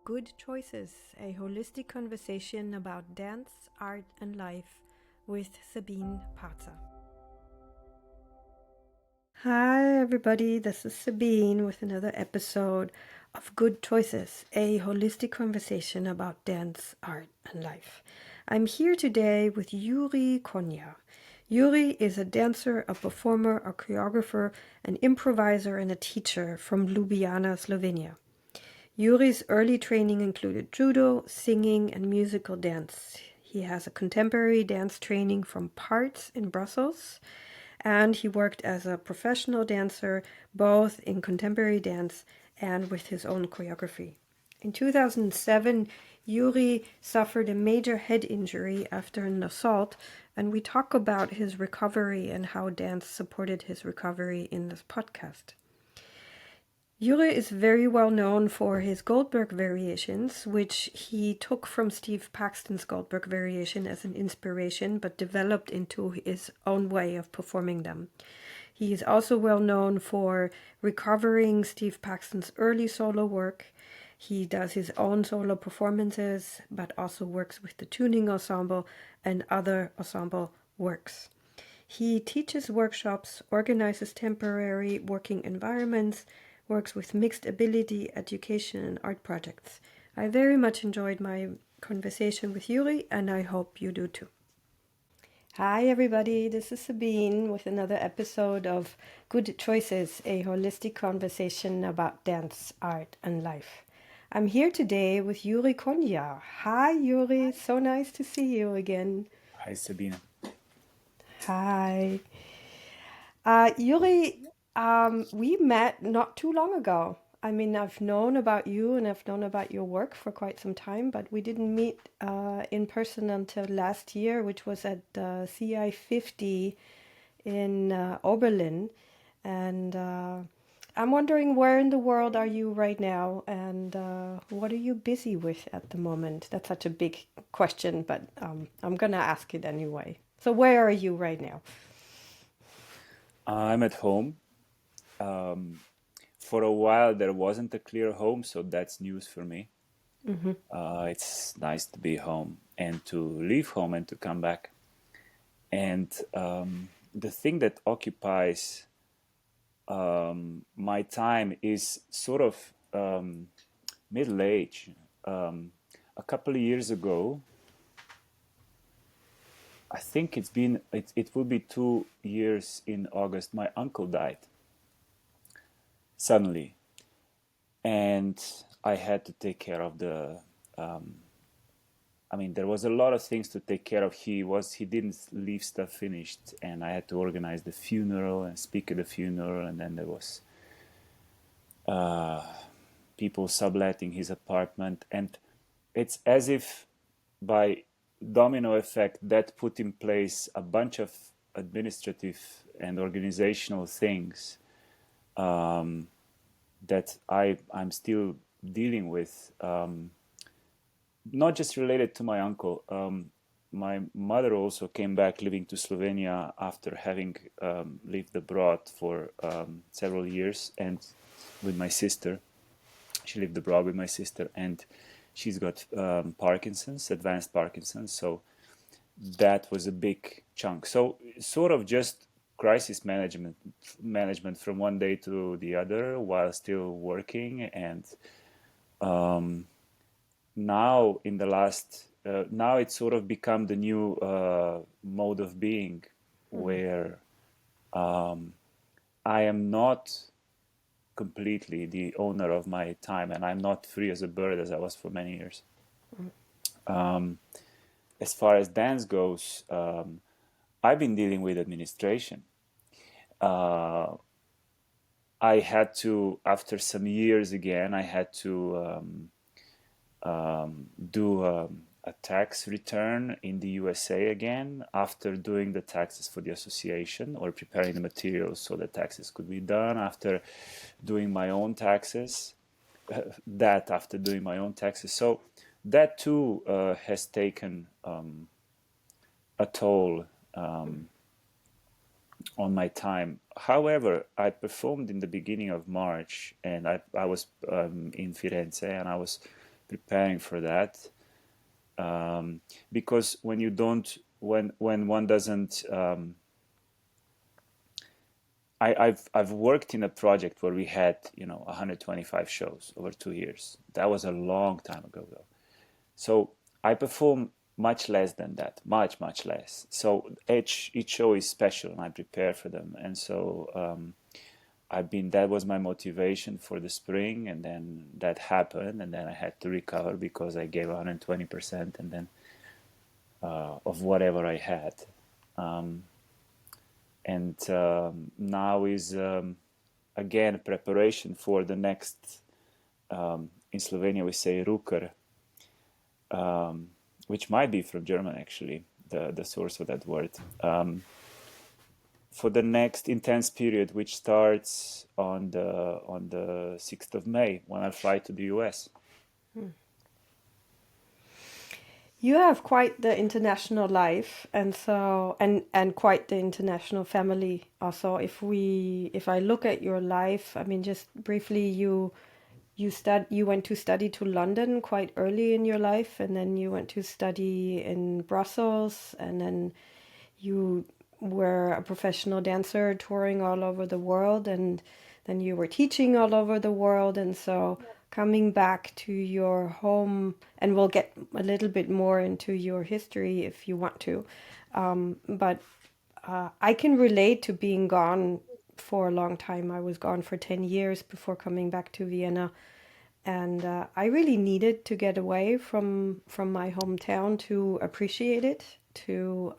Good Choices, a holistic conversation about dance, art, and life with Sabine Parzer. Hi, everybody, this is Sabine with another episode of Good Choices, a holistic conversation about dance, art, and life. I'm here today with Jurij Konjar. Jurij is a dancer, a performer, a choreographer, an improviser, and a teacher from Ljubljana, Slovenia. Jurij's early training included judo, singing, and musical dance. He has a contemporary dance training from Parts in Brussels, and he worked as a professional dancer both in contemporary dance and with his own choreography. In 2007, Jurij suffered a major head injury after an assault, and we talk about his recovery and how dance supported his recovery in this podcast. Jurij is very well known for his Goldberg variations, which he took from Steve Paxton's Goldberg variation as an inspiration, but developed into his own way of performing them. He is also well known for recovering Steve Paxton's early solo work. He does his own solo performances, but also works with the tuning ensemble and other ensemble works. He teaches workshops, organizes temporary working environments, works with mixed ability education and art projects. I very much enjoyed my conversation with Jurij, and I hope you do too. Hi, everybody. This is Sabine with another episode of Good Choices, a holistic conversation about dance, art, and life. I'm here today with Jurij Konjar. Hi, Jurij. So nice to see you again. Hi, Sabine. Hi. Jurij, we met not too long ago. I mean, I've known about you and I've known about your work for quite some time, but we didn't meet in person until last year, which was at CI 50 in Oberlin. And I'm wondering, where in the world are you right now, and what are you busy with at the moment? That's such a big question, but I'm gonna ask it anyway. So, where are you right now? I'm at home. For a while, there wasn't a clear home, so that's news for me. It's nice to be home and to leave home and to come back. And the thing that occupies my time is sort of middle age. A couple of years ago, I think it will be 2 years in August. My uncle died suddenly, and I had to take care of the. I mean, there was a lot of things to take care of. He didn't leave stuff finished, and I had to organize the funeral and speak at the funeral, and then there was people subletting his apartment, and it's as if by domino effect that put in place a bunch of administrative and organizational things that I'm still dealing with, not just related to my uncle. My mother also came back living to Slovenia after having lived abroad for several years, and with my sister. She lived abroad with my sister, and she's got Parkinson's, advanced Parkinson's. So that was a big chunk. So sort of just crisis management from one day to the other while still working. And now in the last now it's sort of become the new mode of being, where I am not completely the owner of my time, and I'm not free as a bird as I was for many years. As far as dance goes, I've been dealing with administration. uh, I had to, after some years again, I had to do a tax return in the USA again, after doing the taxes for the association or preparing the materials so the taxes could be done, after doing my own taxes, after doing my own taxes. So that too has taken a toll on my time. However, I performed in the beginning of March, and I was in Firenze, and I was preparing for that. Because when you don't, when one doesn't, I've worked in a project where we had 125 shows over 2 years. That was a long time ago though. So I perform much less than that, much less. So each show is special, and I prepare for them. And so that was my motivation for the spring, and then that happened, and then I had to recover because I gave 120%, and then of whatever I had. Um, and now is again preparation for the next. In Slovenia, we say ruker, which might be from German actually, the source of that word. For the next intense period, which starts on the 6th of May when I fly to the US. You have quite the international life, and so and quite the international family also. If I look at your life, I mean, just briefly, you went to study to London quite early in your life, and then you went to study in Brussels, and then you were a professional dancer touring all over the world, and then you were teaching all over the world. And so coming back to your home, and we'll get a little bit more into your history if you want to, but I can relate to being gone for a long time. I was gone for 10 years before coming back to Vienna, and I really needed to get away from my hometown to appreciate it, to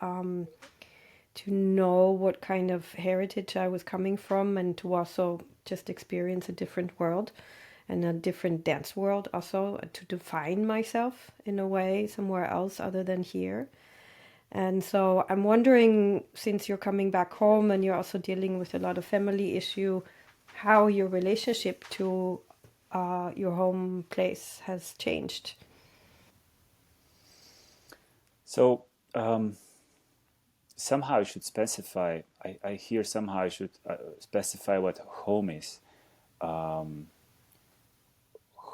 know what kind of heritage I was coming from, and to also just experience a different world and a different dance world, also to define myself in a way somewhere else other than here. And so I'm wondering, since you're coming back home and you're also dealing with a lot of family issue, how your relationship to your home place has changed. So somehow I should specify. I hear somehow I should specify what home is. Um,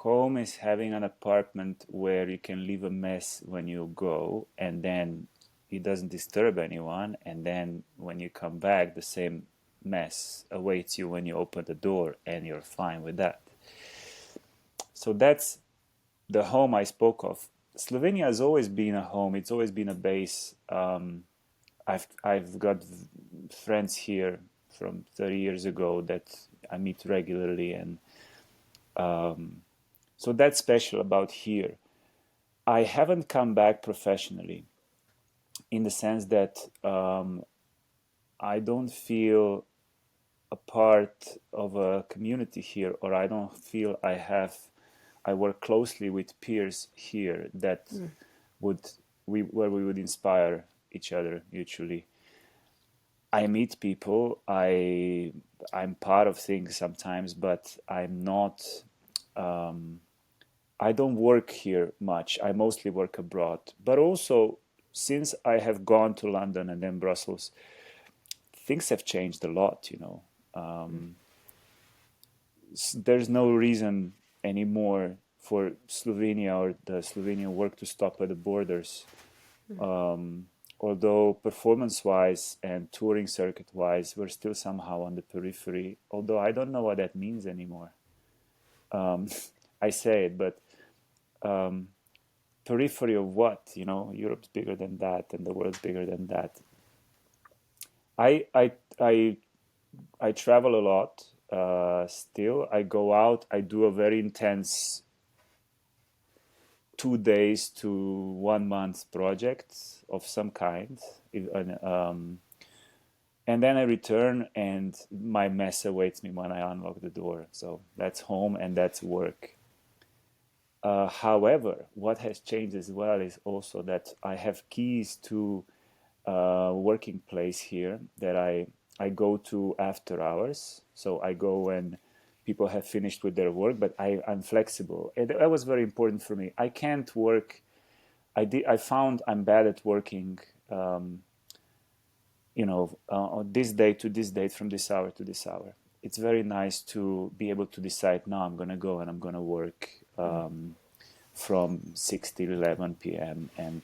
Home is having an apartment where you can leave a mess when you go, and then it doesn't disturb anyone. And then when you come back, the same mess awaits you when you open the door, and you're fine with that. So that's the home I spoke of. Slovenia has always been a home. It's always been a base. I've got friends here from 30 years ago that I meet regularly, and so that's special about here. I haven't come back professionally in the sense that I don't feel a part of a community here, or I don't feel I work closely with peers here that would where we would inspire each other mutually. I meet people, I'm part of things sometimes, but I'm not. Um, I don't work here much. I mostly work abroad. But also, since I have gone to London and then Brussels, things have changed a lot. There's no reason anymore for Slovenia or the Slovenian work to stop at the borders. Um, Although performance-wise and touring circuit-wise, we're still somehow on the periphery. Although I don't know what that means anymore. Um, I say it, but um, periphery of what? Europe's bigger than that, and the world's bigger than that. I I I I travel a lot. Still, I go out. I do a very intense 2 days to 1 month project of some kind. And then I return, and my mess awaits me when I unlock the door. So that's home and that's work. However, what has changed as well is also that I have keys to a working place here that I go to after hours. So I go when people have finished with their work, but I'm flexible. And that was very important for me. I can't work. I found I'm bad at working. On this date to this date, from this hour to this hour. It's very nice to be able to decide. Now I'm gonna go and I'm gonna work. from 6 till 11 p.m. and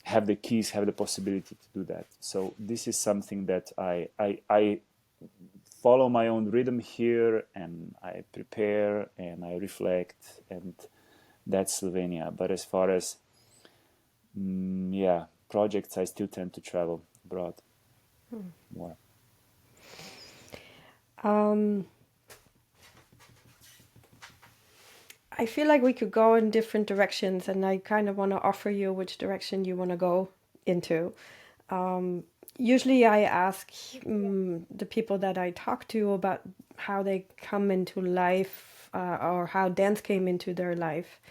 have the keys, have the possibility to do that. So this is something that I follow my own rhythm here, and I prepare and I reflect, and that's Slovenia. But as far as yeah, projects, I still tend to travel abroad more. Um, I feel like we could go in different directions, and I kind of want to offer you which direction you want to go into. Um, Usually, I ask the people that I talk to about how they come into life or how dance came into their life.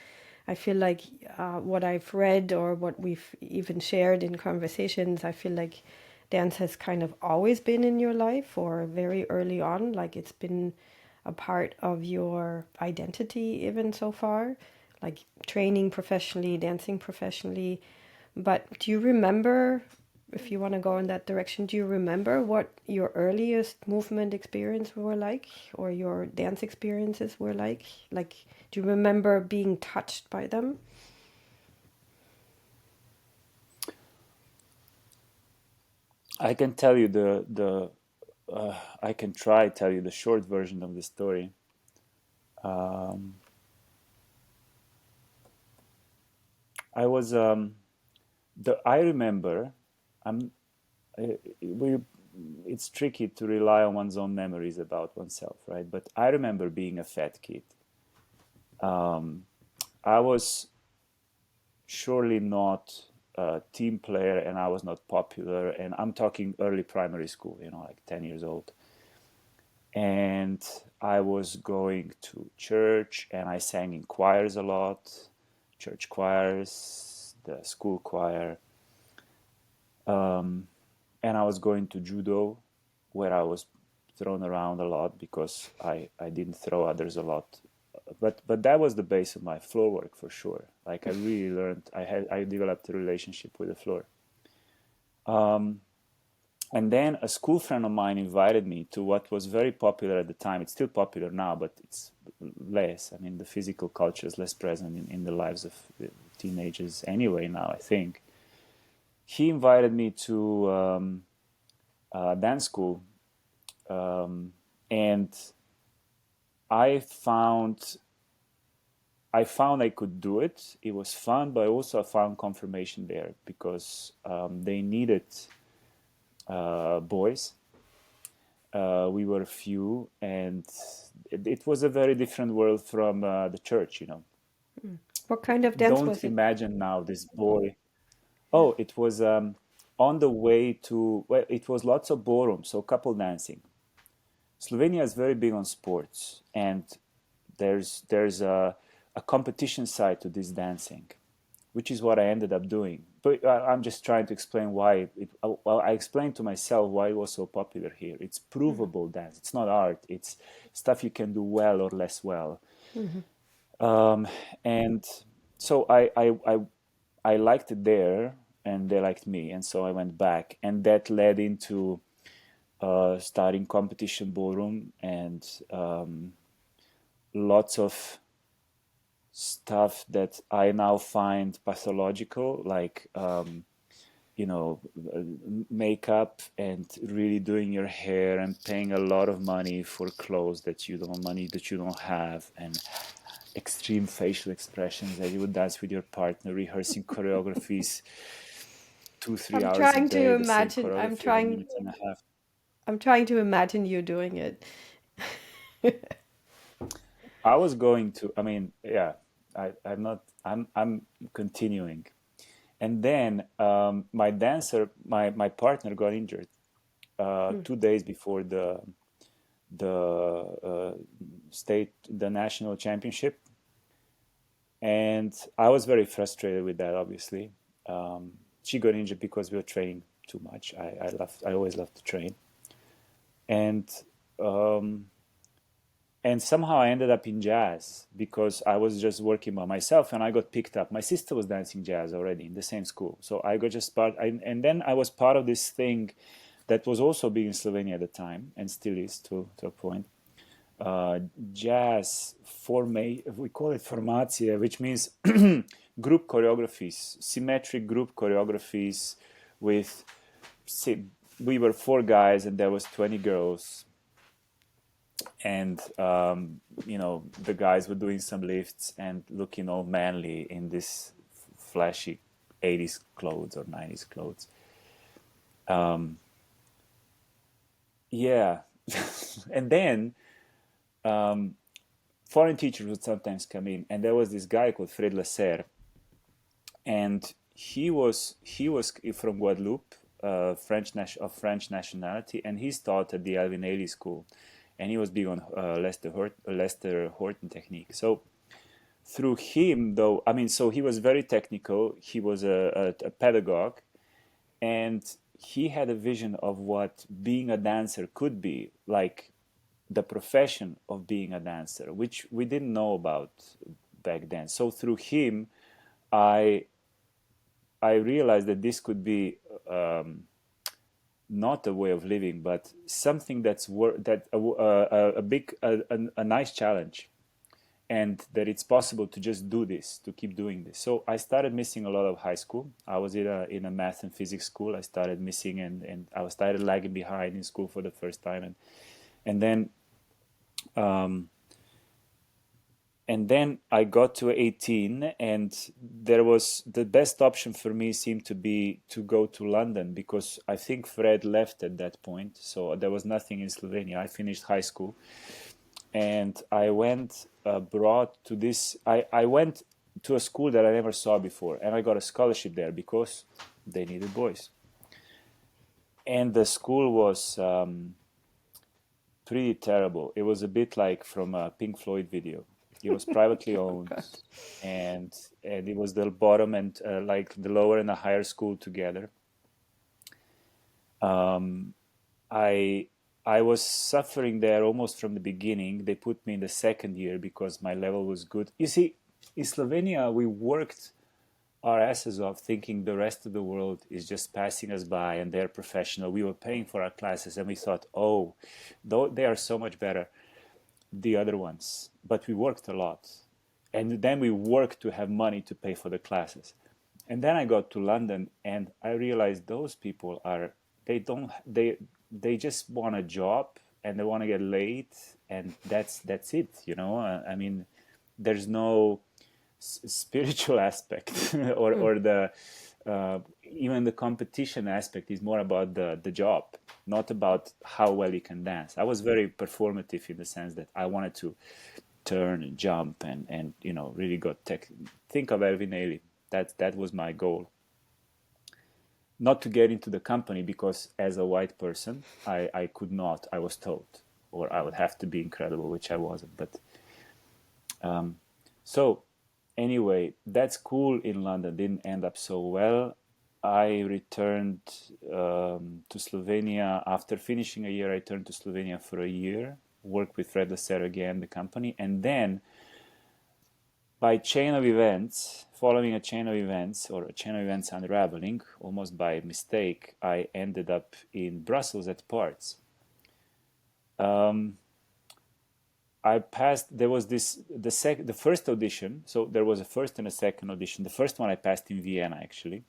I feel like what I've read or what we've even shared in conversations, I feel like dance has kind of always been in your life or very early on, like it's been a part of your identity even so far, like training professionally, dancing professionally. But do you remember, if you want to go in that direction, do you remember what your earliest movement experience were like or your dance experiences were like? Like, do you remember being touched by them? I can tell you I can try tell you the short version of the story. Um, I was I remember. I'm we it's tricky to rely on one's own memories about oneself, right? But I remember being a fat kid. Um, I was surely not a team player, and I was not popular. And I'm talking early primary school, like 10 years old. And I was going to church, and I sang in choirs a lot, church choirs, the school choir. Um, and I was going to judo, where I was thrown around a lot because I didn't throw others a lot. But that was the base of my floor work for sure. Like I really learned, I developed a relationship with the floor. Um, and then a school friend of mine invited me to what was very popular at the time. It's still popular now, but it's less. I mean, the physical culture is less present in the lives of teenagers anyway now, I think. He invited me to dance school, um, and I found I found I could do it. It was fun, but also I found confirmation there because they needed boys. We were few, and it was a very different world from the church. What kind of dance Don't was it? imagine now this boy. Yeah. Oh, it was on the way to, well, it was lots of ballroom, so couple dancing. Slovenia is very big on sports, and there's a competition side to this dancing, which is what I ended up doing. But I'm just trying to explain why. Well, I explained to myself why it was so popular here. It's provable dance. It's not art. It's stuff you can do well or less well. Mm-hmm. Um, and so I liked it there, and they liked me, and so I went back, and that led into starting competition ballroom and lots of stuff that I now find pathological, like you know, makeup and really doing your hair and paying a lot of money for clothes that you don't have, and extreme facial expressions that you would dance with your partner, rehearsing choreographies 2 3 hours a I'm trying day, to the same imagine. choreography of a minute and a half. I'm trying to imagine you doing it. I was going to, I mean, yeah, I'm not, I'm continuing. And then my partner got injured 2 days before the the national championship, and I was very frustrated with that. Obviously, she got injured because we were training too much. I always love to train, and um, and somehow I ended up in jazz because I was just working by myself, and I got picked up. My sister was dancing jazz already in the same school, so I got just and then I was part of this thing that was also big in Slovenia at the time and still is to a point. uh, jazz we call it formatia, which means group choreographies, symmetric group choreographies with, say, we were 4 guys and there was 20 girls, and the guys were doing some lifts and looking all manly in this flashy 80s clothes or 90s clothes. Yeah. And then foreign teachers would sometimes come in, and there was this guy called Fred Lasserre, and he was from Guadeloupe, of French nationality, and he's taught at the Alvin Ailey School, and he was big on Lester Horton technique. So through him, though, I mean, so he was very technical. He was a pedagogue, and he had a vision of what being a dancer could be like, the profession of being a dancer, which we didn't know about back then. So through him, I I realized that this could be not a way of living, but something that a big a nice challenge, and that it's possible to just do this, to keep doing this. So I started missing a lot of high school. I was in a math and physics school. I started missing, and I started lagging behind in school for the first time, and then um, and then I got to 18, and there was the best option for me seemed to be to go to London, because I think Fred left at that point, so there was nothing in Slovenia. I finished high school, and I went abroad to this. I went to a school that I never saw before, and I got a scholarship there because they needed boys. And the school was pretty terrible. It was a bit like from a Pink Floyd video. It was privately Oh owned, God. and it was the bottom and like the lower and the higher school together. Um, I I was suffering there almost from the beginning. They put me in the second year because my level was good. You see, in Slovenia, we worked our asses off thinking the rest of the world is just passing us by and they're professional. We were paying for our classes and we thought, oh, though they are so much better, the other ones. But we worked a lot. And then we worked to have money to pay for the classes. And then I got to London and I realized those people are, they don't, they just want a job and they want to get laid, and that's it, you know? I mean, there's no spiritual aspect or the even the competition aspect is more about the job, not about how well you can dance. I was very performative in the sense that I wanted to turn and jump and really got tech. Think of Elvin Ailey. That was my goal. Not to get into the company because as a white person, I could not. I was told, or I would have to be incredible, which I wasn't. But so anyway, that school in London didn't end up so well. I returned to Slovenia after finishing a year. I returned to Slovenia for a year, worked with Fred Lasser again, the company, and then by chain of events, following a chain of events or a chain of events unraveling, almost by mistake, I ended up in Brussels at Parts. Um, I passed. There was the first audition. So there was a first and a second audition. The first one I passed in Vienna actually,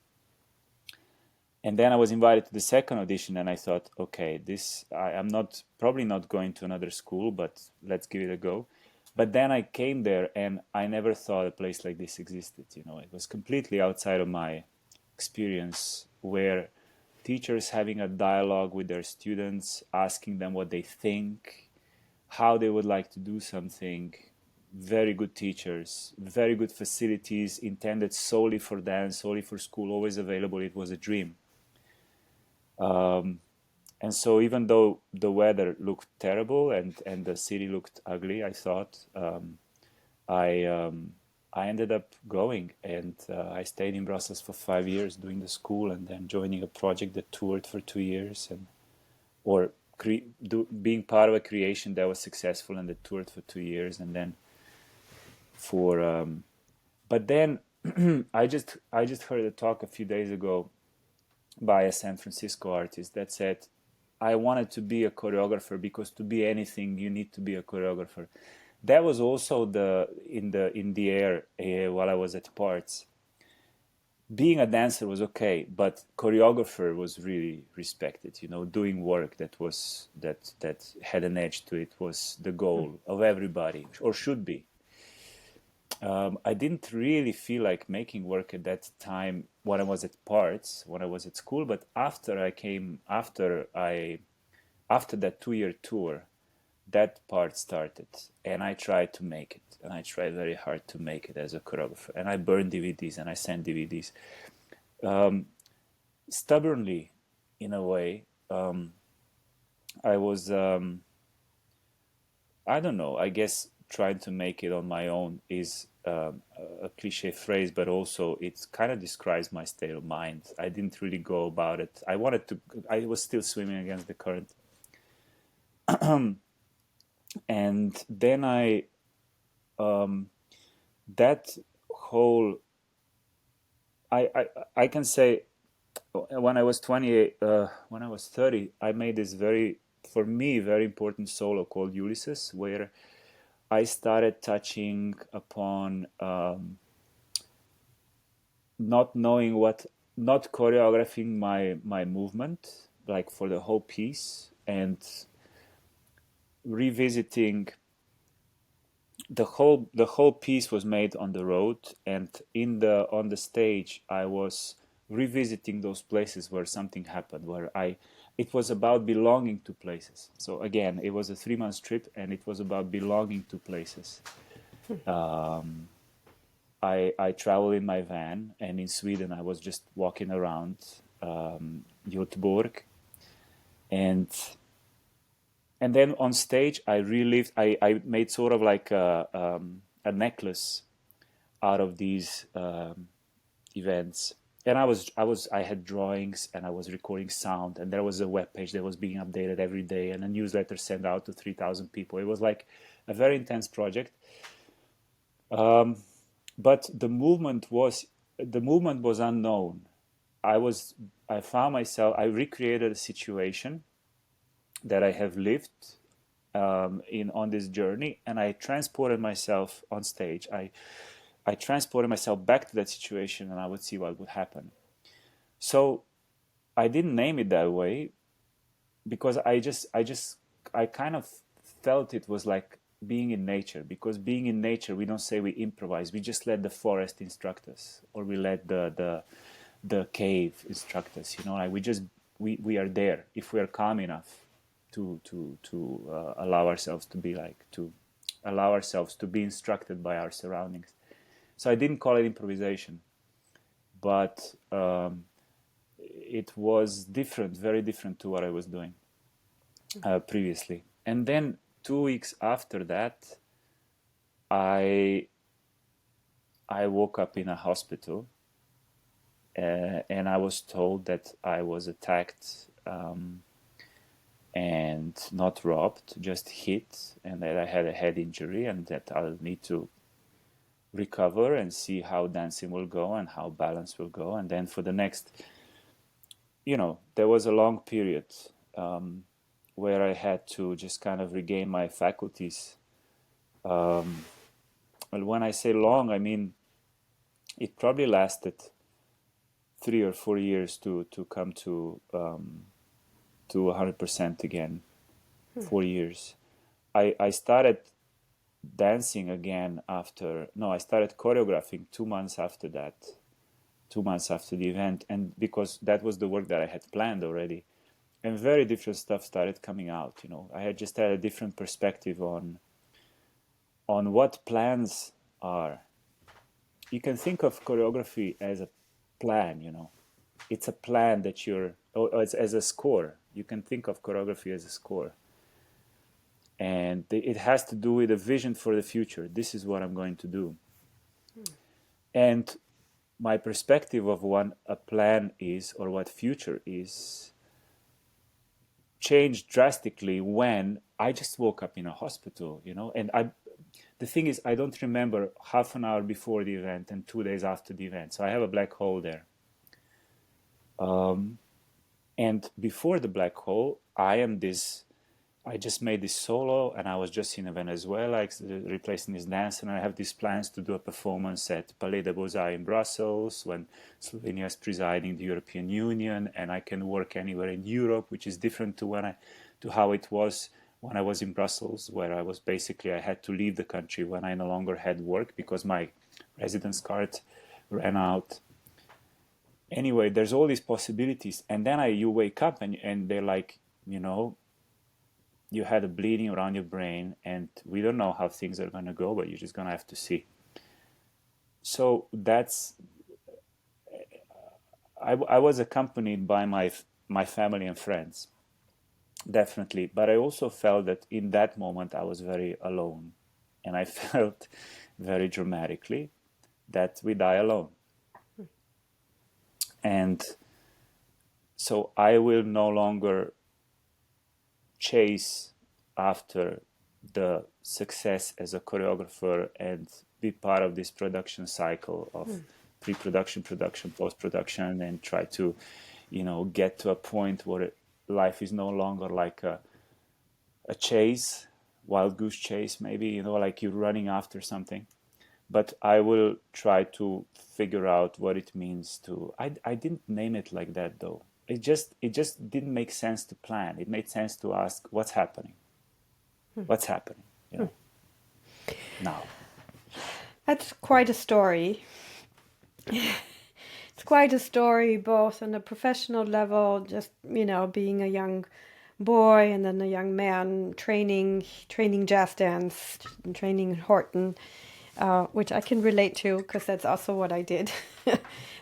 and then I was invited to the second audition, and I thought, okay, I'm not probably not going to another school, but let's give it a go. But then I came there, and I never thought a place like this existed. You know, it was completely outside of my experience, where teachers having a dialogue with their students, asking them what they think, how they would like to do something. Very good teachers, very good facilities intended solely for dance, solely for school, always available. It was a dream. Um, and so even though the weather looked terrible and the city looked ugly, I thought I I ended up going, and I stayed in Brussels for 5 years doing the school, and then joining a project that toured for 2 years, and or being part of a creation that was successful and that toured for 2 years, and then for but then I just heard a talk a few days ago by a San Francisco artist that said I wanted to be a choreographer, because to be anything, you need to be a choreographer. That was also in the air while I was at Parts. Being a dancer was okay, but choreographer was really respected. Doing work that had an edge to it was the goal of everybody, or should be. I didn't really feel like making work at that time when I was at Parts, when I was at school. But after that 2 year tour, that part started, and I tried to make it, and I tried very hard to make it as a choreographer, and I burned DVDs and I sent DVDs, stubbornly, in a way. I was, I don't know, I guess trying to make it on my own is a cliche phrase, but also it kind of describes my state of mind. I didn't really go about it. I was still swimming against the current. And then that whole, I can say, when I was 28, when I was 30, I made this for me, very important solo called Ulysses, where I started touching upon not knowing not choreographing my movement, like for the whole piece, and revisiting the whole piece was made on the road, and on the stage I was revisiting those places where something happened, where it was about belonging to places. So again, it was a 3 month trip, and it was about belonging to places. I traveled in my van, and in Sweden I was just walking around Göteborg, and then on stage I relived. I made sort of like a necklace out of these events. And I had drawings, and I was recording sound, and there was a web page that was being updated every day, and a newsletter sent out to 3,000 people. It was like a very intense project. But the movement was unknown. I found myself. I recreated a situation that I have lived on this journey, and I transported myself on stage. I transported myself back to that situation, and I would see what would happen. So I didn't name it that way, because I kind of felt it was like being in nature. Because being in nature, we don't say we improvise. We just let the forest instruct us, or we let the cave instruct us. Like we are there if we are calm enough to allow ourselves to be instructed by our surroundings. So I didn't call it improvisation, but it was different, very different to what I was doing previously. And then 2 weeks after that, I woke up in a hospital, and I was told that I was attacked, and not robbed, just hit, and that I had a head injury, and that I'll need to recover and see how dancing will go and how balance will go. And then for the next, there was a long period where I had to just kind of regain my faculties. Well, when I say long, I mean it probably lasted 3 or 4 years to come to 100% again. 4 years. I started dancing again I started choreographing 2 months after that, 2 months after the event, and because that was the work that I had planned already, and very different stuff started coming out. I had just had a different perspective on what plans are. You can think of choreography as a plan. It's a plan that or it's as a score. You can think of choreography as a score, and it has to do with a vision for the future. This is what I'm going to do. And my perspective of what a plan is, or what future is, changed drastically when I just woke up in a hospital, and the thing is, I don't remember half an hour before the event and 2 days after the event. So I have a black hole there. And before the black hole, I just made this solo, and I was just in Venezuela replacing this dancer, and I have these plans to do a performance at Palais des Beaux-Arts in Brussels when Slovenia is presiding the European Union, and I can work anywhere in Europe, which is different to how it was when I was in Brussels, where I had to leave the country when I no longer had work because my residence card ran out. Anyway, there's all these possibilities, and then you wake up and they're like, you had a bleeding around your brain, and we don't know how things are going to go, but you're just going to have to see. So I was accompanied by my family and friends, definitely, but I also felt that in that moment I was very alone, and I felt very dramatically that we die alone. And so I will no longer chase after the success as a choreographer and be part of this production cycle of pre-production, production, post-production, and try to, get to a point where life is no longer like a chase, wild goose chase, maybe, like you're running after something. But I will try to figure out what it means to. I didn't name it like that though. It just didn't make sense to plan. It made sense to ask what's happening. What's happening, now. That's quite a story. It's quite a story, both on a professional level, just being a young boy and then a young man training jazz dance, training Horton, which I can relate to because that's also what I did.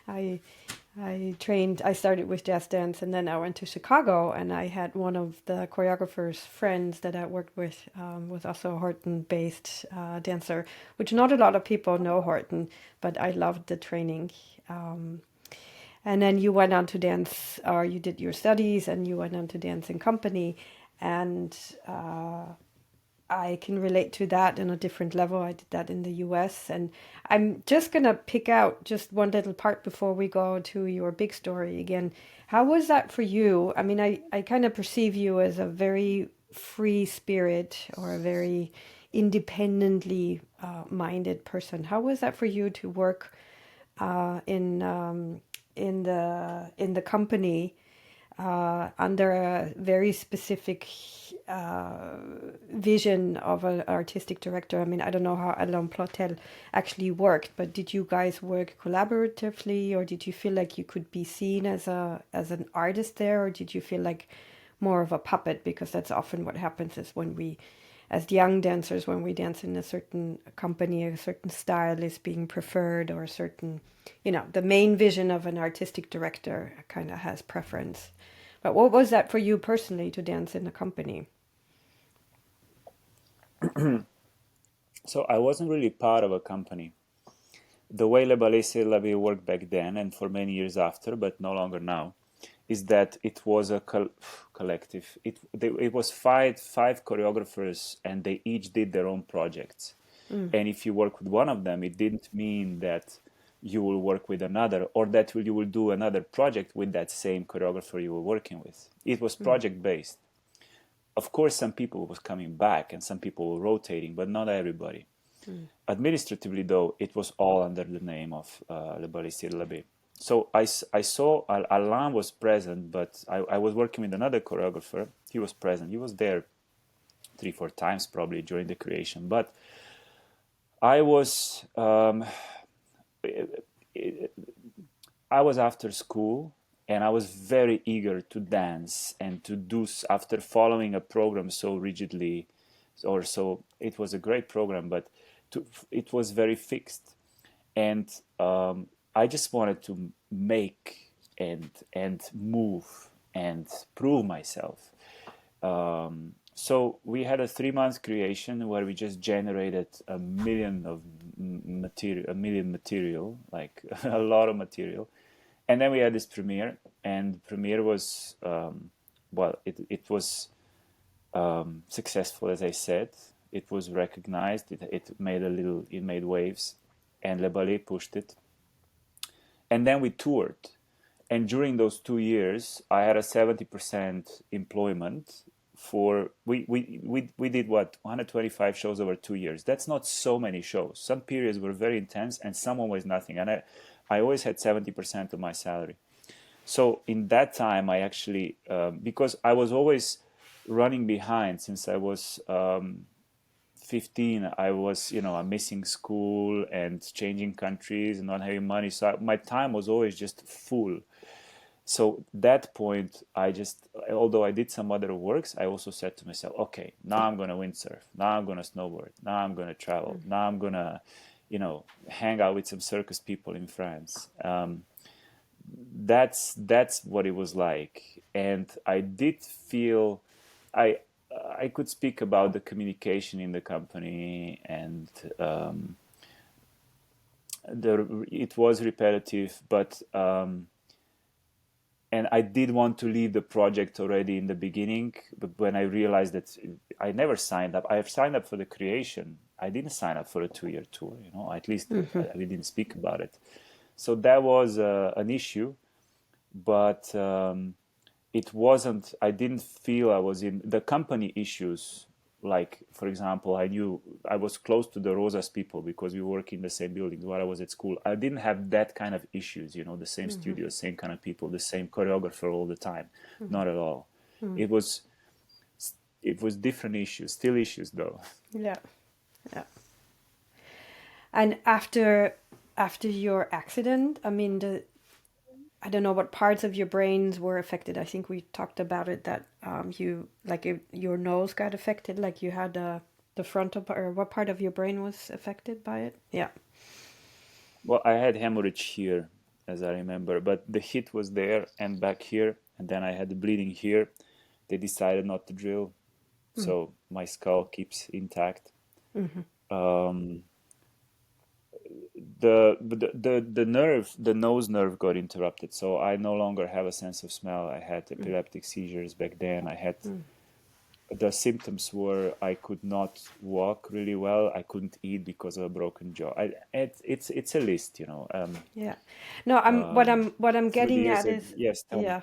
I I started with jazz dance and then I went to Chicago and I had one of the choreographer's friends that I worked with, was also a Horton-based dancer, which not a lot of people know Horton, but I loved the training. And then you went on to dance, or you did your studies and you went on to dance in company. And I can relate to that on a different level. I did that in the US. And I'm just going to pick out just one little part before we go to your big story again. How was that for you? I mean, I kind of perceive you as a very free spirit or a very independently minded person. How was that for you to work in the company under a very specific vision of an artistic director? I mean, I don't know how Alain Plotel actually worked, but did you guys work collaboratively, or did you feel like you could be seen as an artist there, or did you feel like more of a puppet? Because that's often what happens is when we, as young dancers, when we dance in a certain company, a certain style is being preferred, or a certain, the main vision of an artistic director kind of has preference. But what was that for you personally to dance in a company? So I wasn't really part of a company. The way Le Ballet C'est La Vie worked back then and for many years after, but no longer now, is that it was a collective. It was five choreographers, and they each did their own projects. And if you work with one of them, it didn't mean that you will work with another, or that you will do another project with that same choreographer you were working with. It was project based. Of course, some people was coming back and some people were rotating, but not everybody. Administratively, though, it was all under the name of Le Ballet C'est La Vie. So I saw Alain was present, but I was working with another choreographer. He was present. He was there 3-4 times probably during the creation. But I was after school, and I was very eager to dance and to do after following a program so rigidly, or so. It was a great program, but it was very fixed, and I just wanted to make and move and prove myself. So we had a 3 month creation where we just generated a million material, like a lot of material, and then we had this premiere, and premiere was it was successful, as I said. It was recognized. It made waves, and Le Ballet pushed it, and then we toured. And during those 2 years, I had a 70% employment for we did what 125 shows over 2 years. That's not so many shows. Some periods were very intense and some always nothing. And I always had 70% of my salary. So in that time, I actually because I was always running behind since I was 15. I was, I'm missing school and changing countries and not having money. So my time was always just full. So that point, although I did some other works, I also said to myself, okay, now I'm going to windsurf. Now I'm going to snowboard. Now I'm going to travel. Now I'm going to, hang out with some circus people in France. That's what it was like. And I did feel I I could speak about the communication in the company, and it was repetitive, but and I did want to leave the project already in the beginning, but when I realized that I never signed up, I have signed up for the creation. I didn't sign up for a 2 year tour, at least we didn't speak about it. So that was an issue, but it wasn't, I didn't feel I was in the company issues. Like, for example, I knew I was close to the Rosas people because we work in the same buildings while I was at school. I didn't have that kind of issues, the same studio, same kind of people, the same choreographer all the time. Not at all. It was it was different issues, still issues though. Yeah. Yeah. And after your accident, I mean, I don't know what parts of your brains were affected. I think we talked about it, that you like your nose got affected, like you had the frontal part, or what part of your brain was affected by it? Yeah. Well, I had hemorrhage here, as I remember, but the hit was there and back here, and then I had the bleeding here. They decided not to drill, so my skull keeps intact. Um, the nose nerve got interrupted, so I no longer have a sense of smell. I had epileptic seizures back then. I had the symptoms were I could not walk really well. I couldn't eat because of a broken jaw. It's a list, Yeah. No, what I'm through the getting years. at is, Yes, tell me. yeah.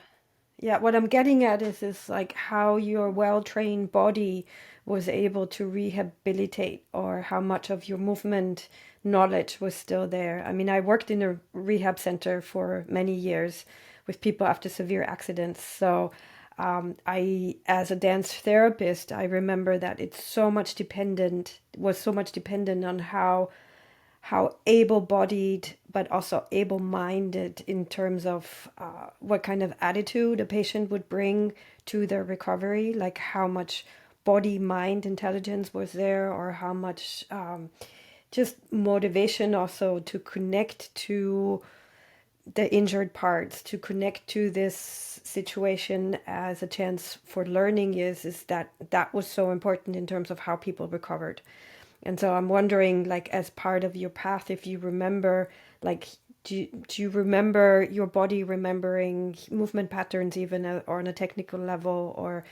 Yeah, what I'm getting at is like how your well-trained body was able to rehabilitate, or how much of your movement knowledge was still there. I mean, I worked in a rehab center for many years with people after severe accidents. So, as a dance therapist, I remember that was so much dependent on how able-bodied but also able-minded, in terms of what kind of attitude a patient would bring to their recovery, like how much body-mind intelligence was there, or how much just motivation also to connect to the injured parts, to connect to this situation as a chance for learning, is that was so important in terms of how people recovered. And so I'm wondering, like, as part of your path, if you remember, like, do you remember your body remembering movement patterns, even or on a technical level, or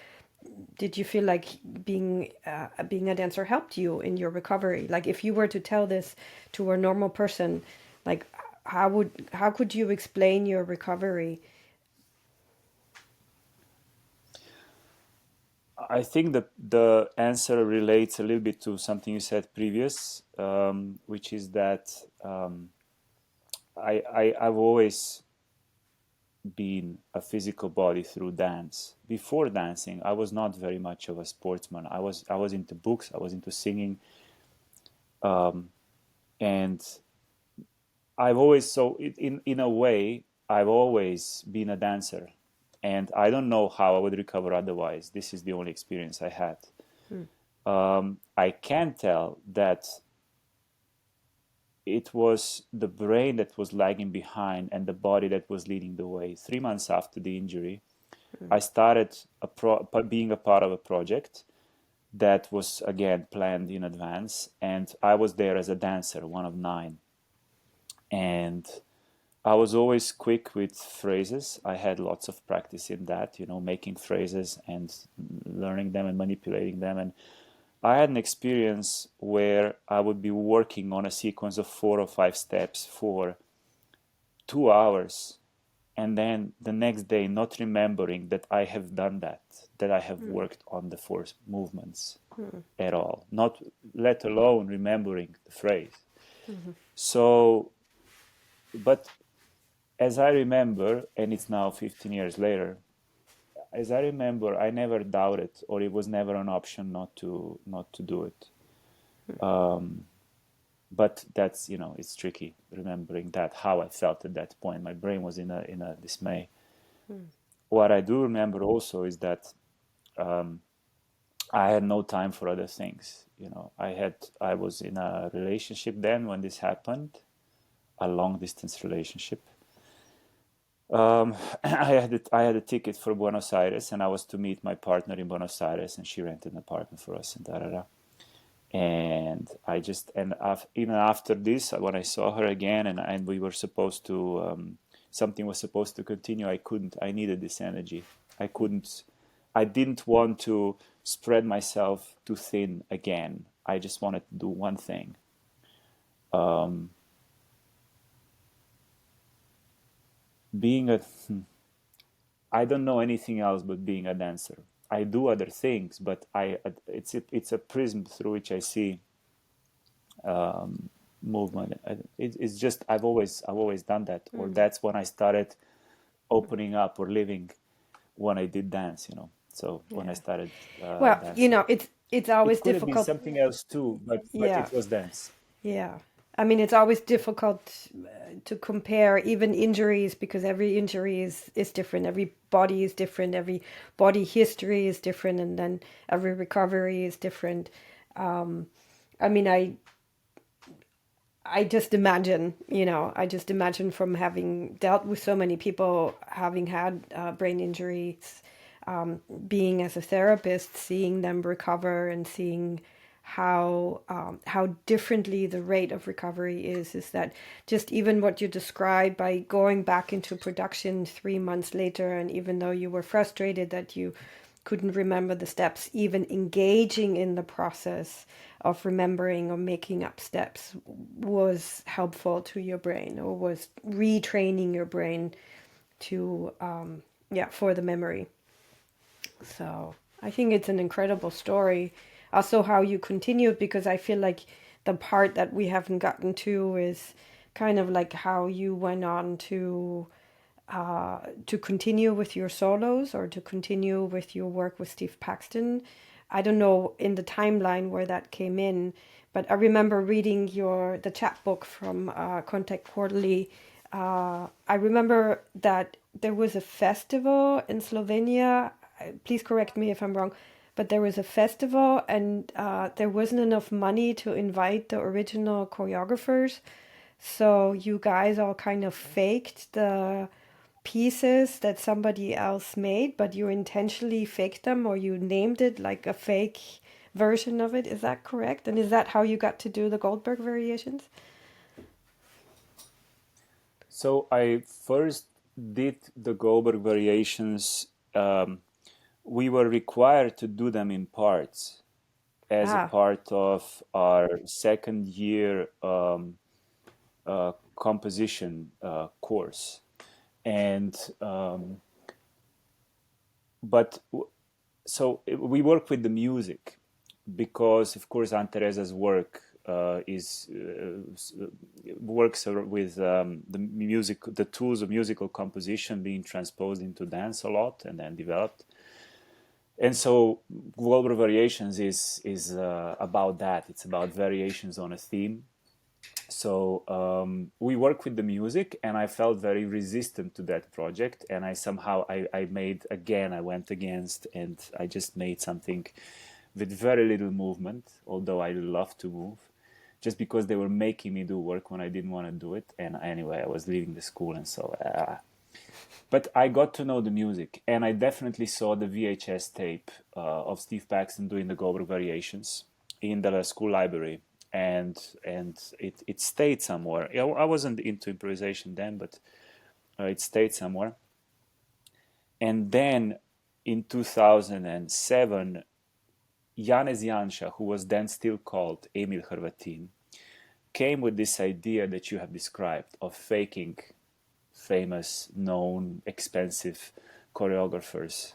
did you feel like being a dancer helped you in your recovery? Like, if you were to tell this to a normal person, like, how could you explain your recovery? I think the answer relates a little bit to something you said previous, which is that I've always been a physical body through dance. Before dancing, I was not very much of a sportsman. I was into books. I was into singing, and I've always in a way I've always been a dancer, and I don't know how I would recover otherwise. This is the only experience I had. I can tell that it was the brain that was lagging behind and the body that was leading the way. 3 months after the injury, I started being a part of a project that was again planned in advance, and I was there as a dancer, one of nine. And I was always quick with phrases. I had lots of practice in that, making phrases and learning them and manipulating them. And I had an experience where I would be working on a sequence of 4 or 5 steps for 2 hours and then the next day not remembering that I have done that I have worked on the force movements at all, not let alone remembering the phrase. So, but as I remember, and it's now 15 years later, as I remember, I never doubted, or it was never an option not to do it. But that's, it's tricky remembering that, how I felt at that point. My brain was in a dismay. What I do remember also is that I had no time for other things. I was in a relationship then when this happened, a long distance relationship. I had a ticket for Buenos Aires, and I was to meet my partner in Buenos Aires, and she rented an apartment for us, and da da da. And even after this, when I saw her again, and we were supposed to, something was supposed to continue, I couldn't. I needed this energy. I couldn't. I didn't want to spread myself too thin again. I just wanted to do one thing. Being a I don't know anything else but being a dancer. I do other things, but it's a prism through which I see movement. It's just I've always done that, or that's when I started opening up or living when I did dance. So when I Yeah. started Well, dancing, it's it always could have been difficult. something else too, but Yeah. it was dance. Yeah. I mean, it's always difficult to compare even injuries because every injury is different. Every body is different. Every body history is different. And then every recovery is different. I mean, I just imagine, I just imagine from having dealt with so many people, having had brain injuries, being as a therapist, seeing them recover and seeing how differently the rate of recovery is that just even what you described by going back into production 3 months later, and even though you were frustrated that you couldn't remember the steps, even engaging in the process of remembering or making up steps was helpful to your brain, or was retraining your brain to yeah, for the memory. So I think it's an incredible story. Also, how you continued, because I feel like the part that we haven't gotten to is kind of like how you went on to continue with your solos or to continue with your work with Steve Paxton. I don't know in the timeline where that came in, but I remember reading the chapbook from Contact Quarterly. I remember that there was a festival in Slovenia. Please correct me if I'm wrong, but there was a festival, and there wasn't enough money to invite the original choreographers. So you guys all kind of faked the pieces that somebody else made, but you intentionally faked them, or you named it like a fake version of it. Is that correct? And is that how you got to do the Goldberg variations? So I first did the Goldberg variations. We were required to do them in parts as a Ah, part of our second year composition course. And but we work with the music because, of course, Aunt Teresa's work is works with the music, the tools of musical composition being transposed into dance a lot and then developed. And so global variations is about that. It's about variations on a theme. So we work with the music, and I felt very resistant to that project. And I went against, and I just made something with very little movement, although I love to move, just because they were making me do work when I didn't want to do it. And anyway, I was leaving the school, and so but I got to know the music, and I definitely saw the VHS tape of Steve Paxton doing the Goldberg variations in the school library, and it stayed somewhere. I wasn't into improvisation then, but it stayed somewhere. And then in 2007, Janez Janša, who was then still called Emil Hrvatin, came with this idea that you have described of faking famous, known, expensive choreographers.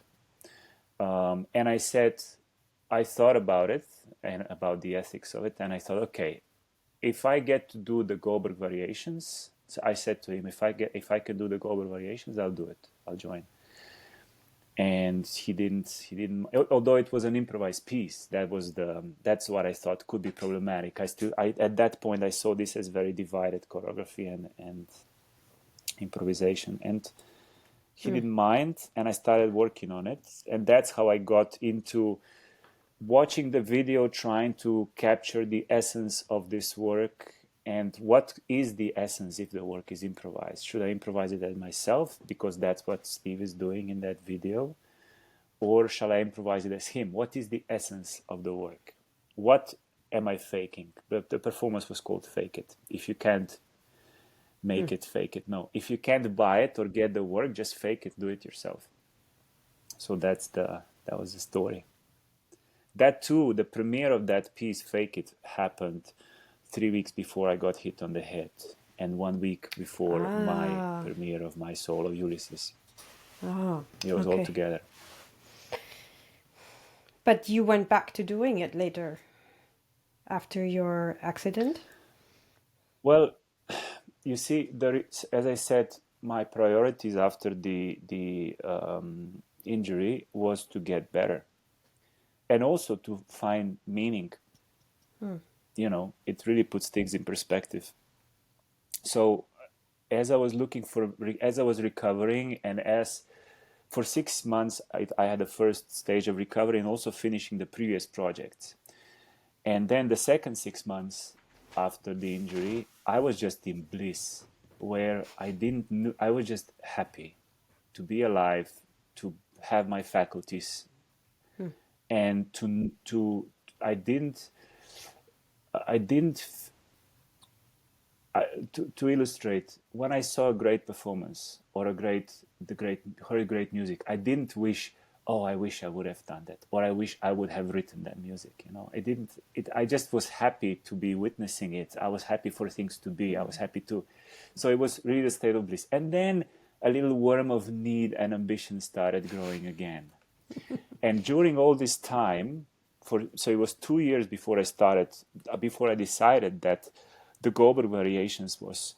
And I thought about it and about the ethics of it, and I thought, okay, if I get to do the Goldberg variations, so I said to him, if I can do the Goldberg variations, I'll do it. I'll join. And he didn't. Although it was an improvised piece, that's what I thought could be problematic. I at that point I saw this as very divided choreography and improvisation, and he didn't mind, and I started working on it, and that's how I got into watching the video, trying to capture the essence of this work. And what is the essence if the work is improvised? Should I improvise it as myself because that's what Steve is doing in that video? Or shall I improvise it as him? What is the essence of the work? What am I faking? The performance was called Fake It. If you can't make it, fake it. No. If you can't buy it or get the work, just fake it, do it yourself. So that was the story. That too, the premiere of that piece, Fake It, happened 3 weeks before I got hit on the head, and 1 week before my premiere of my solo Ulysses. Oh, It was all together. But you went back to doing it later, after your accident? Well, you see, as I said, my priorities after the injury was to get better, and also to find meaning. You know, it really puts things in perspective. So, as I was recovering, and as for 6 months, I had the first stage of recovery and also finishing the previous projects. And then the second 6 months after the injury, I was just in bliss, where I was just happy to be alive, to have my faculties, and I didn't, to illustrate, when I saw a great performance or great music, I didn't wish, oh, I wish I would have done that, or I wish I would have written that music. You know, I just was happy to be witnessing it. I was happy for things to be. I was happy to, so it was really a state of bliss. And then a little worm of need and ambition started growing again. And during all this time, so it was 2 years before I decided that the Goldberg variations was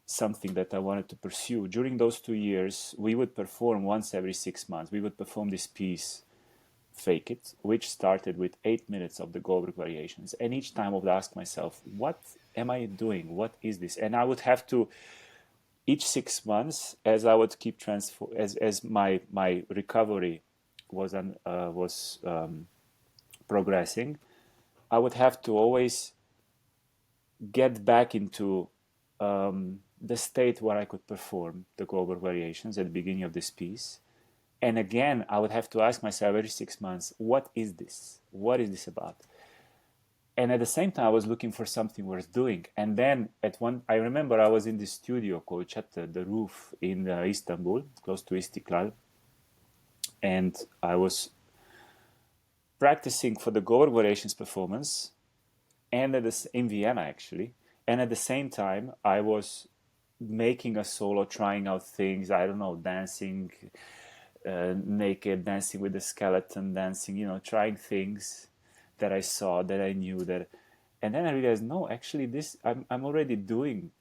something that I wanted to pursue. During those 2 years, we would perform once every 6 months. We would perform this piece, Fake It, which started with 8 minutes of the Goldberg variations. And each time I would ask myself, what am I doing? What is this? And I would have to, each 6 months, as I would keep as my recovery was progressing, I would have to always get back into the state where I could perform the Goldberg variations at the beginning of this piece. And again, I would have to ask myself every 6 months, what is this? What is this about? And at the same time, I was looking for something worth doing. And then I remember I was in this studio called Chatter, the Roof in Istanbul, close to Istiklal. And I was practicing for the Goldberg variations performance, and in Vienna actually. And at the same time, I was making a solo, trying out things. I don't know, dancing naked, dancing with the skeleton, dancing. You know, trying things that I saw, that I knew that. And then I realized, no, actually, I'm already doing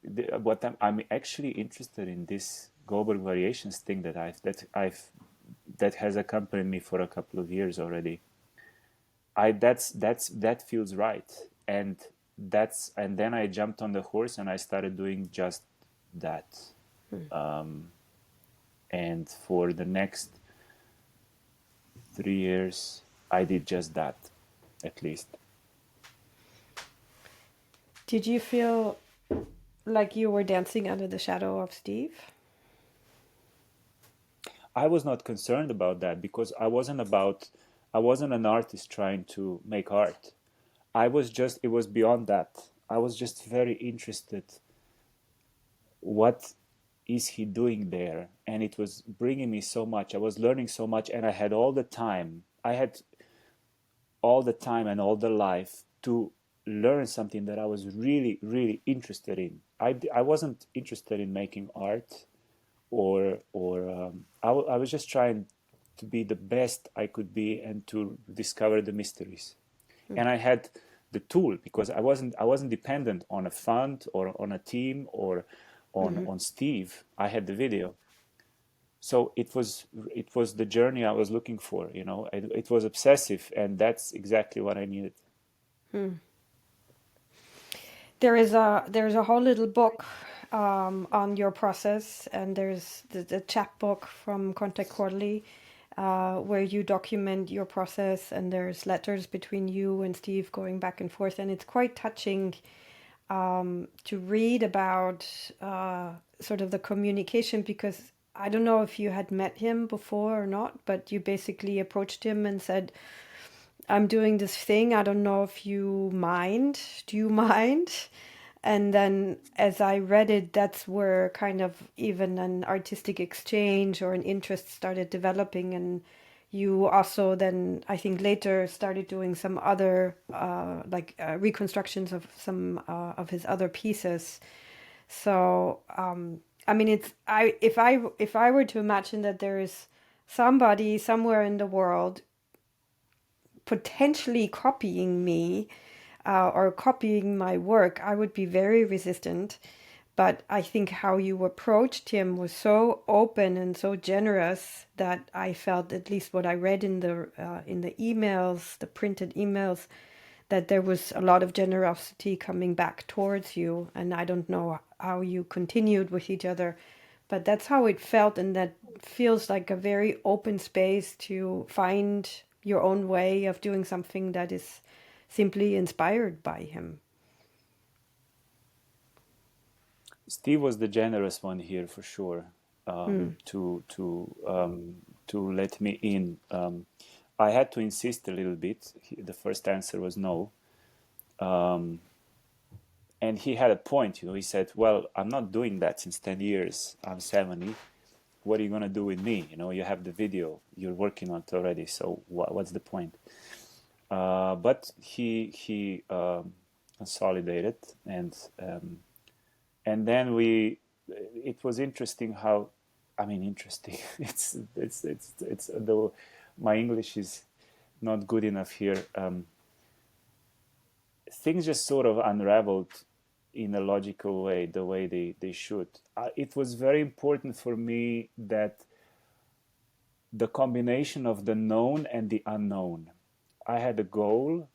what I'm actually interested in, this Goldberg variations thing that has accompanied me for a couple of years already. That feels right, and then I jumped on the horse and I started doing just that. And for the next 3 years, I did just that, at least. Did you feel like you were dancing under the shadow of Steve? I was not concerned about that because I wasn't an artist trying to make art. It was beyond that. I was just very interested. What is he doing there? And it was bringing me so much. I was learning so much, and I had all the time. I had all the time and all the life to learn something that I was really, really interested in. I wasn't interested in making art. I was just trying to be the best I could be and to discover the mysteries. And I had the tool because I wasn't dependent on a fund or on a team or on Steve. I had the video. So it was the journey I was looking for, it was obsessive, and that's exactly what I needed. There's a whole little book on your process, and there's the chapbook from Contact Quarterly, where you document your process, and there's letters between you and Steve going back and forth, and it's quite touching to read about sort of the communication, because I don't know if you had met him before or not, but you basically approached him and said, I'm doing this thing. I don't know if you mind. Do you mind? And then as I read it, that's where kind of even an artistic exchange or an interest started developing. And you also then, I think later, started doing some other reconstructions of some of his other pieces. So I mean, if I were to imagine that there is somebody somewhere in the world potentially copying me or copying my work, I would be very resistant. But I think how you approached him was so open and so generous that I felt, at least what I read in the emails, the printed emails, that there was a lot of generosity coming back towards you. And I don't know how you continued with each other, but that's how it felt, and that feels like a very open space to find your own way of doing something that is simply inspired by him. Steve was the generous one here for sure, to let me in. I had to insist a little bit. The first answer was no, and he had a point. He said, "Well, I'm not doing that since 10 years. I'm 70. What are you gonna do with me? You have the video. You're working on it already. So what's the point?" But he consolidated, and then it was interesting how, I mean, interesting. It's though my English is not good enough here. Things just sort of unraveled in a logical way, the way they should. It was very important for me that the combination of the known and the unknown. I had a goal.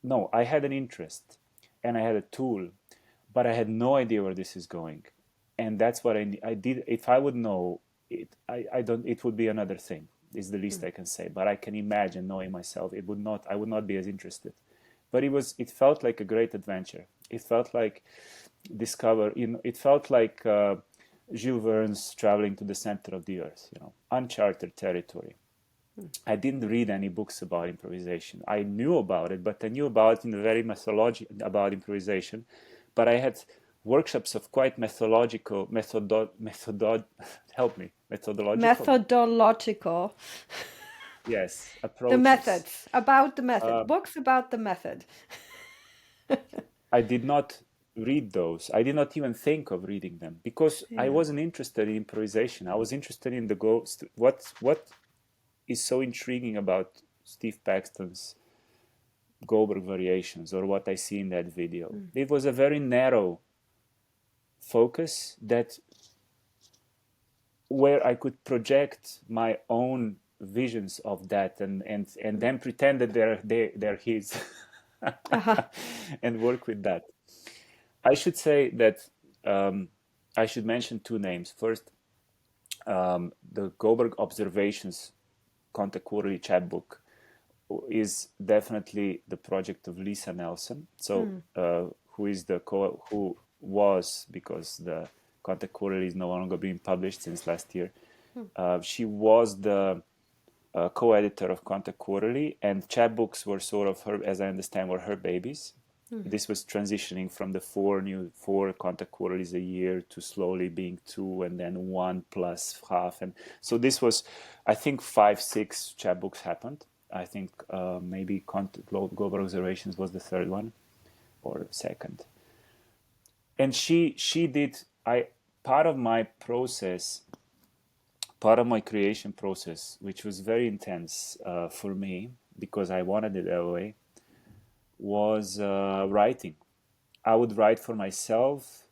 No, I had an interest, and I had a tool, but I had no idea where this is going, and that's what I did. If I would know it, I don't. It would be another thing. Is the least I can say. But I can imagine knowing myself. It would not. I would not be as interested. But it was. It felt like a great adventure. It felt like discover. It felt like Jules Verne's traveling to the center of the earth. Uncharted territory. I didn't read any books about improvisation. I knew about it, but I knew about it in a very methodology about improvisation. But I had workshops of quite methodological, help me, methodological? Methodological. Yes, The approaches. methods, about the method, books about the method. I did not read those. I did not even think of reading them because I Yeah. wasn't interested in improvisation. I was interested in the ghost. What is so intriguing about Steve Paxton's Goldberg variations, or what I see in that video? It was a very narrow focus that where I could project my own visions of that, and then pretend that they're his and work with that. I should say that I should mention two names. First, the Goldberg Observations Contact Quarterly chapbook is definitely the project of Lisa Nelson. So, who was, because the Contact Quarterly is no longer being published since last year. She was the co-editor of Contact Quarterly, and chapbooks were sort of her, as I understand, were her babies. This was transitioning from the four Contact Quarterlies a year to slowly being two, and then one plus half. And so this was, I think, 5-6 chapbooks happened. I think maybe Global Observations was the third one or second. And she did, I part of my process, part of my creation process, which was very intense for me because I wanted it that way, was writing. I would write for myself.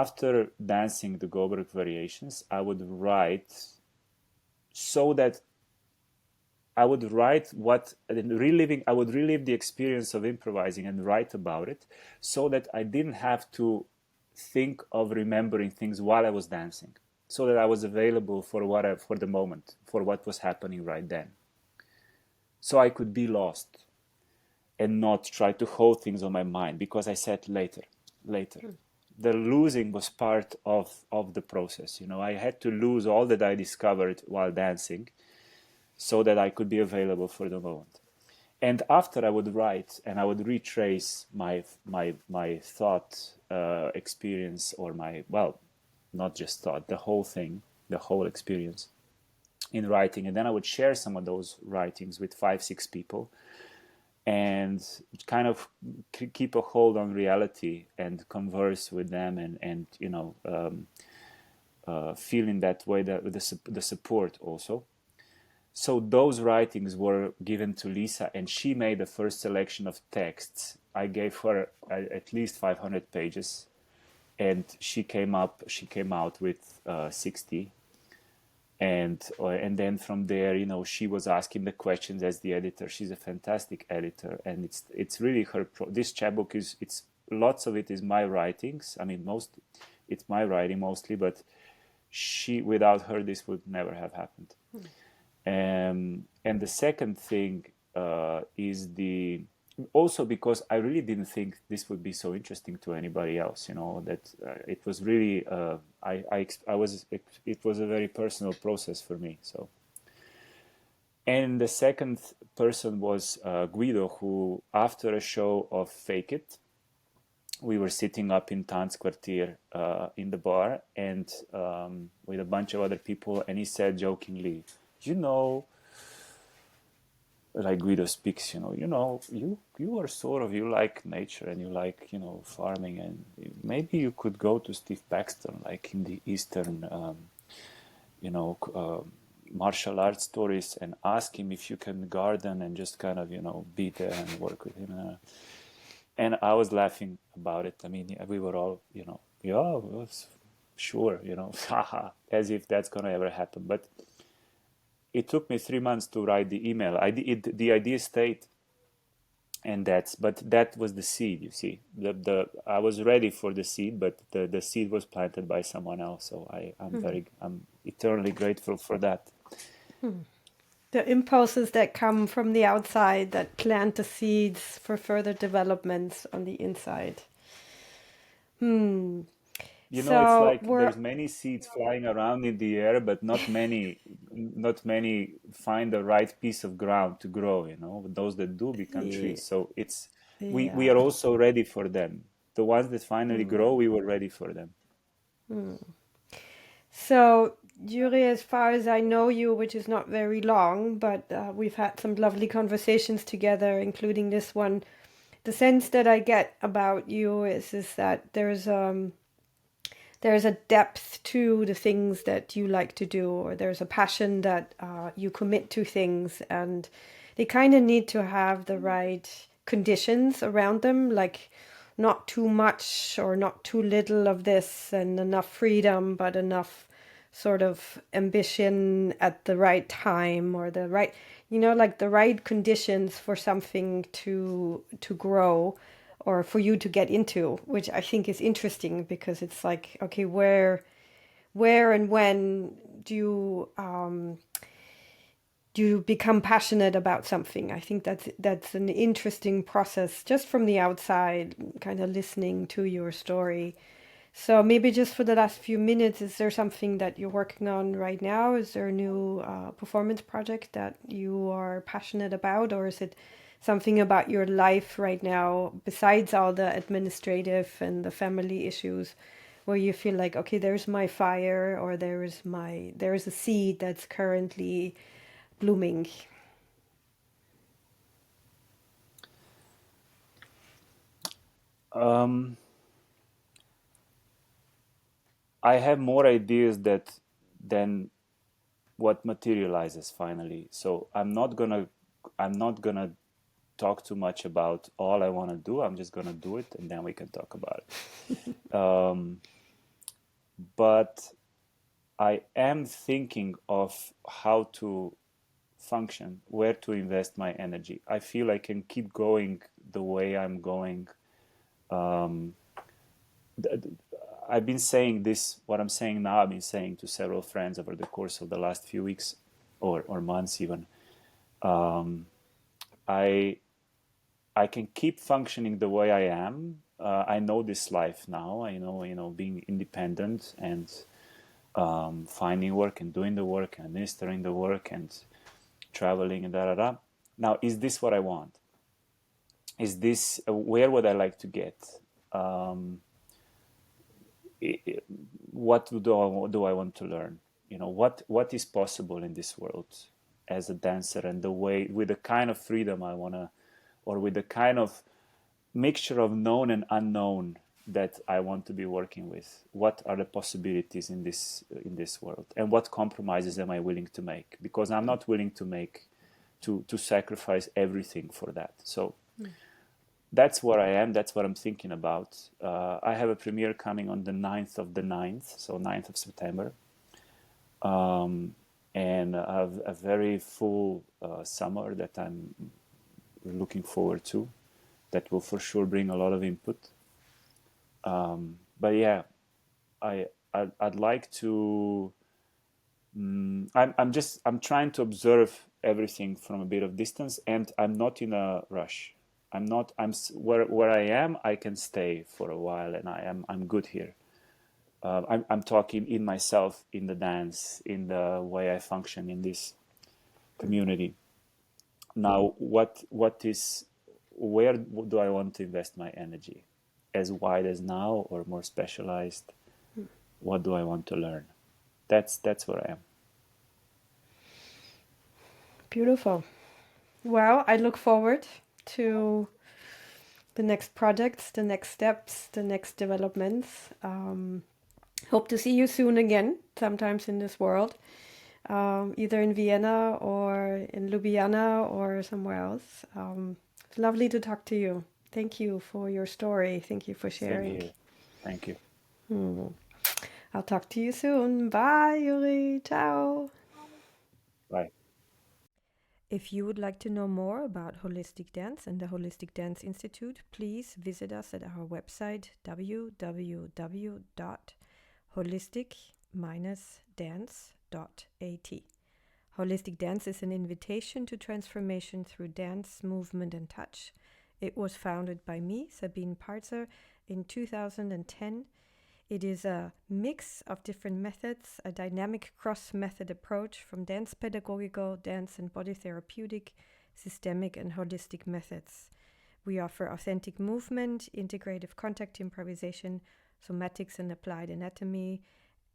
After dancing the Goldberg variations, I would write so that I would write I would relive the experience of improvising and write about it so that I didn't have to think of remembering things while I was dancing, so that I was available for the moment, for what was happening right then. So I could be lost and not try to hold things on my mind because I said later. The losing was part of the process. I had to lose all that I discovered while dancing so that I could be available for the moment. And after I would write and I would retrace my thought experience, or not just thought, the whole thing, the whole experience in writing. And then I would share some of those writings with 5-6 people and kind of keep a hold on reality and converse with them and feel in that way the support also. So those writings were given to Lisa, and she made the first selection of texts. I gave her at least 500 pages, and she came out with 60. And then from there, she was asking the questions as the editor. She's a fantastic editor, and it's really her. This chapbook it's lots of it is my writings. I mean, it's my writing mostly, but without her, this would never have happened. And the second thing is also because I really didn't think this would be so interesting to anybody else. That it was really it was a very personal process for me. So, and the second person was Guido, who after a show of Fake It, we were sitting up in Tanzquartier in the bar and with a bunch of other people, and he said jokingly, like Guido speaks, you are you like nature and you like, farming, and maybe you could go to Steve Paxton, like in the Eastern, martial arts stories, and ask him if you can garden and just kind of, be there and work with him. And I was laughing about it. I mean, we were all, yeah, sure, haha, as if that's going to ever happen. But it took me 3 months to write the email. The idea stayed, and that was the seed. You see, I was ready for the seed, but the seed was planted by someone else. So I'm eternally grateful for that. The impulses that come from the outside that plant the seeds for further developments on the inside. It's So like we're there's many seeds flying around in the air, but not many find the right piece of ground to grow. Those that do become yeah, trees. So we yeah. are also ready for them. The ones that finally grow, we were ready for them. So, Jurij, as far as I know you, which is not very long, but we've had some lovely conversations together, including this one. The sense that I get about you is that there's a depth to the things that you like to do, or there's a passion that you commit to things, and they kind of need to have the right conditions around them, like not too much or not too little of this, and enough freedom, but enough sort of ambition at the right time, or the right, like the right conditions for something to grow or for you to get into, which I think is interesting because it's like, okay, where and when do you become passionate about something? I think that's an interesting process just from the outside, kind of listening to your story. So maybe just for the last few minutes, is there something that you're working on right now? Is there a new performance project that you are passionate about, or is it something about your life right now, besides all the administrative and the family issues, where you feel like, okay, there's my fire, or there is a seed that's currently blooming? Um, I have more ideas than what materializes finally. So I'm not gonna talk too much about all I want to do. I'm just gonna do it, and then we can talk about it. But I am thinking of how to function, where to invest my energy. I feel I can keep going the way I'm going. Um, I've been saying this, what I'm saying now, I've been saying to several friends over the course of the last few weeks or months even. Um, I I can keep functioning the way I am. I know this life now. I know, being independent and finding work and doing the work and administering the work and traveling and da da da. Now, is this what I want? Is this where would I like to get? Um, what do I want to learn? What is possible in this world as a dancer, and the way with the kind of freedom I wanna, or with the kind of mixture of known and unknown that I want to be working with. What are the possibilities in this world, and what compromises am I willing to make? Because I'm not willing to sacrifice everything for that. So that's where I am. That's what I'm thinking about. I have a premiere coming on the 9th of the 9th, so 9th of September. And I have a very full summer that I'm looking forward to. That will for sure bring a lot of input. But yeah, I'd like to. I'm trying to observe everything from a bit of distance, and I'm not in a rush. I'm not. Where I am. I can stay for a while, and I'm good here. I'm talking in myself, in the dance, in the way I function in this community. Now, what is where do I want to invest my energy? As wide as now, or more specialized? What do I want to learn? That's where I am. Beautiful. Well, I look forward to the next projects, the next steps, the next developments. Hope to see you soon again, sometimes in this world, either in Vienna or in Ljubljana or somewhere else. It's lovely to talk to you. Thank you for your story. Thank you for Same sharing. here. Thank you. I'll talk to you soon. Bye, Jurij. Ciao. Bye. If you would like to know more about holistic dance and the Holistic Dance Institute, please visit us at our website www.holistic-dance.at. Holistic dance is an invitation to transformation through dance, movement, and touch. It was founded by me, Sabine Parzer, in 2010. It is a mix of different methods, a dynamic cross-method approach from dance pedagogical, dance and body therapeutic, systemic and holistic methods. We offer authentic movement, integrative contact improvisation, somatics and applied anatomy,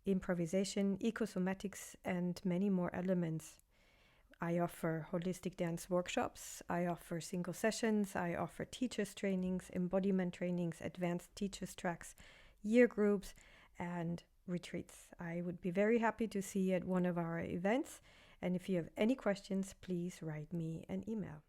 improvisation, ecosomatics, and many more elements. I offer holistic dance workshops, I offer single sessions, I offer teachers trainings, embodiment trainings, advanced teachers tracks, year groups, and retreats. I would be very happy to see you at one of our events. And if you have any questions, please write me an email.